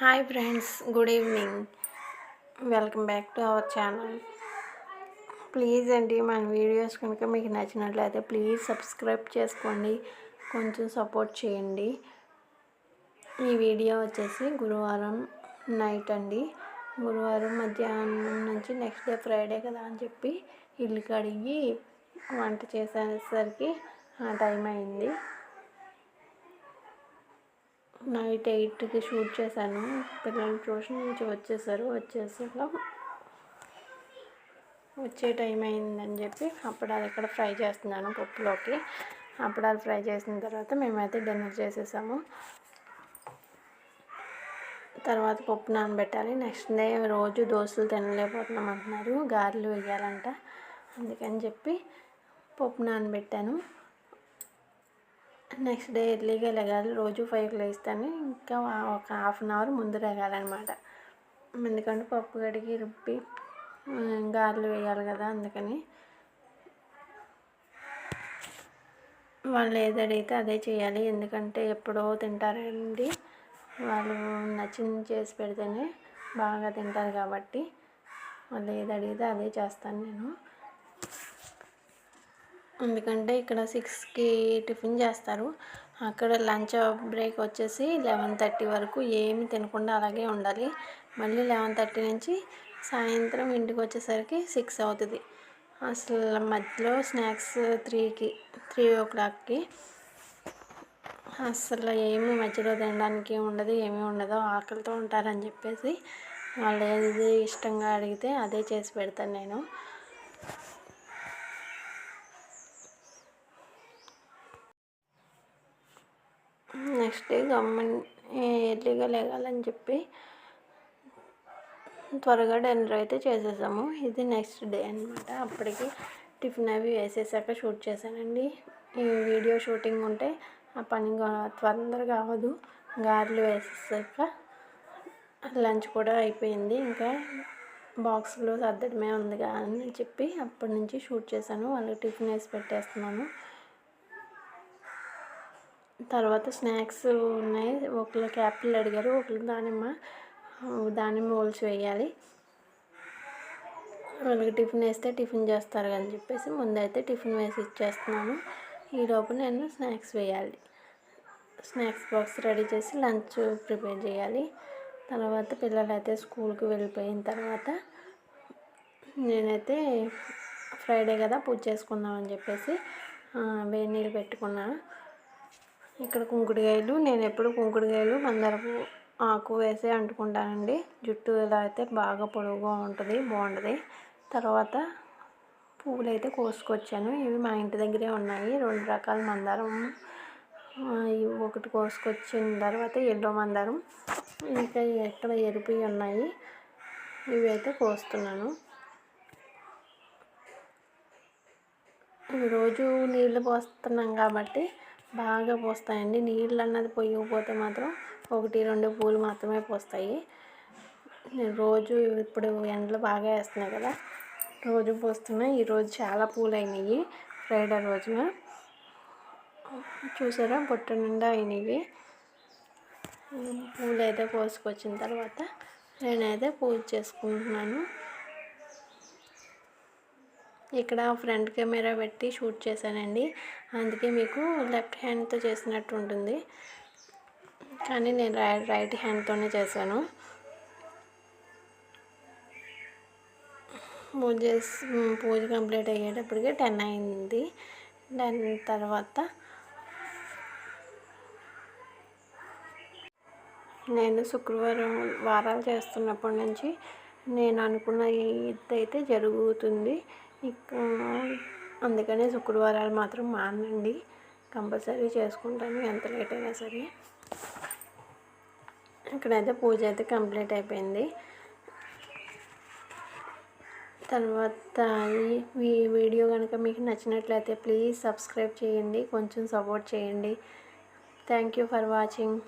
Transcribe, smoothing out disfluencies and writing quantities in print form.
Hi friends, good evening. Welcome back to our channel. Please అండి, మన videos కనుక మీకు నచ్చినట్లయితే ప్లీజ్ సబ్స్క్రైబ్ చేసుకోండి, కొంచెం సపోర్ట్ చేయండి. ఈ వీడియో వచ్చేసి గురువారం నైట్ అండి. గురువారం మధ్యాహ్నం నుంచి నెక్స్ట్ డే ఫ్రైడే కదా అని చెప్పి ఇల్లు కడిగి వంట చేసేసరికి ఆ టైం అయింది. నైట్ 8కి షూట్ చేశాను. పిల్లలు ట్యూషన్ నుంచి వచ్చేసాక వచ్చే టైం అయిందని చెప్పి అప్పడాలు ఇక్కడ ఫ్రై చేస్తున్నాను పప్పులోకి. అప్పడాలు ఫ్రై చేసిన తర్వాత మేమైతే డిన్నర్ చేసేసాము. తర్వాత పప్పు నానబెట్టాలి. నెక్స్ట్ డే రోజు దోశలు తినలేకపోతున్నాం అంటున్నారు, గారెలు వేయాలంట. అందుకని చెప్పి పప్పు నానబెట్టాను. నెక్స్ట్ డే ఎర్లీగా లెగాలి. రోజు 5కి లేస్తాను. ఇంకా ఒక హాఫ్ అన్ అవర్ ముందు లెగాలన్నమాట. ఎందుకంటే పప్పు కడిగి రుబ్బి గారెలు వేయాలి కదా. అందుకని వాళ్ళు ఏది అడిగితే అదే చేయాలి. ఎందుకంటే ఎప్పుడో తింటారండి, వాళ్ళు నచ్చింది చేసి పెడితేనే బాగా తింటారు కాబట్టి వాళ్ళు ఏది అడిగితే అదే చేస్తాను నేను. ఎందుకంటే ఇక్కడ 6కి టిఫిన్ చేస్తారు. అక్కడ లంచ్ బ్రేక్ వచ్చేసి 11:30 వరకు ఏమి తినకుండా అలాగే ఉండాలి. మళ్ళీ 11:30 నుంచి సాయంత్రం ఇంటికి వచ్చేసరికి 6 అవుతుంది. అసలు మధ్యలో స్నాక్స్ 3 o'clockకి అసలు ఏమి మధ్యలో తినడానికి ఉండదు, ఏమీ ఉండదు. ఆకలితో ఉంటారని చెప్పేసి వాళ్ళు ఏది ఇష్టంగా అడిగితే అదే చేసి పెడతాను నేను. నెక్స్ట్ డే ఎర్లీగా లేగాలని చెప్పి త్వరగా డిన్నర్ అయితే చేసేసాము. ఇది నెక్స్ట్ డే అనమాట. అప్పటికి టిఫిన్ అవి వేసేసాక షూట్ చేశానండి. ఈ వీడియో షూటింగ్ ఉంటే ఆ పని తొందరగా అవ్వదు. గారెలు వేసేసాక లంచ్ కూడా అయిపోయింది. ఇంకా బాక్స్లో సర్దడమే ఉందిగా అని చెప్పి అప్పటి నుంచి షూట్ చేశాను. వాళ్ళకి టిఫిన్ వేసి పెట్టేస్తున్నాను. తర్వాత స్నాక్స్ ఉన్నాయి. ఒకళ్ళకి యాపిల్ అడిగారు, ఒకళ్ళకి దానిమ్మ హోల్స్ వేయాలి. వాళ్ళకి టిఫిన్ వేస్తే టిఫిన్ చేస్తారు అని చెప్పేసి ముందైతే టిఫిన్ వేసి ఇచ్చేస్తున్నాను. ఈలోపు నేను స్నాక్స్ వేయాలి. స్నాక్స్ బాక్స్ రెడీ చేసి లంచ్ ప్రిపేర్ చేయాలి. తర్వాత పిల్లలు అయితే స్కూల్కి వెళ్ళిపోయిన తర్వాత నేనైతే ఫ్రైడే కదా పూజ చేసుకుందామని చెప్పేసి వేడి నీళ్ళు పెట్టుకున్నాను. ఇక్కడ కుంకుడుకాయలు, నేను ఎప్పుడు కుంకుడుకాయలు మందారపు ఆకు వేసి అంటుకుంటానండి. జుట్టు ఇలా అయితే బాగా పొడవుగా ఉంటుంది, బాగుంటుంది. తర్వాత పువ్వులు అయితే కోసుకొచ్చాను. ఇవి మా ఇంటి దగ్గరే ఉన్నాయి. 2 రకాల మందారం. ఒకటి కోసుకొచ్చిన తర్వాత ఎల్లో మందారం, ఇంకా ఎక్కడ ఎరుపు ఉన్నాయి. ఇవి అయితే కోస్తున్నాను. రోజు నీళ్ళు పోస్తున్నాం కాబట్టి బాగా పోస్తాయండి. నీళ్ళు అన్నది పోయకపోతే మాత్రం 1-2 పూలు మాత్రమే పోస్తాయి. నేను రోజు ఇప్పుడు ఎండలు బాగా వేస్తున్నాయి కదా, రోజు పోస్తున్నాయి. ఈరోజు చాలా పూలు అయినాయి. ఫ్రైడే రోజున చూసారా, బొట్టు నిండా అయినాయి. పూలు అయితే కోసుకొచ్చిన తర్వాత నేనైతే పూజ చేసుకుంటున్నాను. ఇక్కడ ఫ్రంట్ కెమెరా పెట్టి షూట్ చేశానండి. అందుకే మీకు లెఫ్ట్ హ్యాండ్తో చేసినట్టు ఉంటుంది, కానీ నేను రైట్ హ్యాండ్తోనే చేశాను. పూజ కంప్లీట్ అయ్యేటప్పటికి 10 అయింది. దాని తర్వాత నేను శుక్రవారం వారాలు చేస్తున్నప్పటి నుంచి నేను అనుకున్న ఇదైతే జరుగుతుంది. అందుకనే శుక్రవారాలు మాత్రం మానండి, కంపల్సరీ చేసుకుంటాను ఎంత లేట్ అయినా సరే. ఇక్కడైతే పూజ అయితే కంప్లీట్ అయిపోయింది. తర్వాత ఈ వీడియో కనుక మీకు నచ్చినట్లయితే ప్లీజ్ సబ్స్క్రైబ్ చేయండి, కొంచెం సపోర్ట్ చేయండి. Thank you for watching.